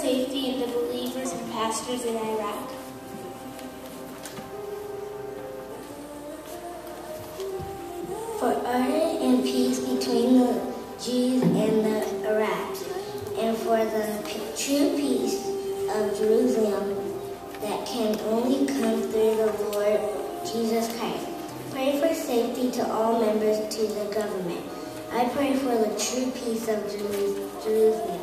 safety of the believers and pastors in Iraq. For order and peace between the Jews and the Arabs, and for the true peace of Jerusalem that can only come through the Lord Jesus Christ. Pray for safety to all members to the government. I pray for the true peace of Jerusalem.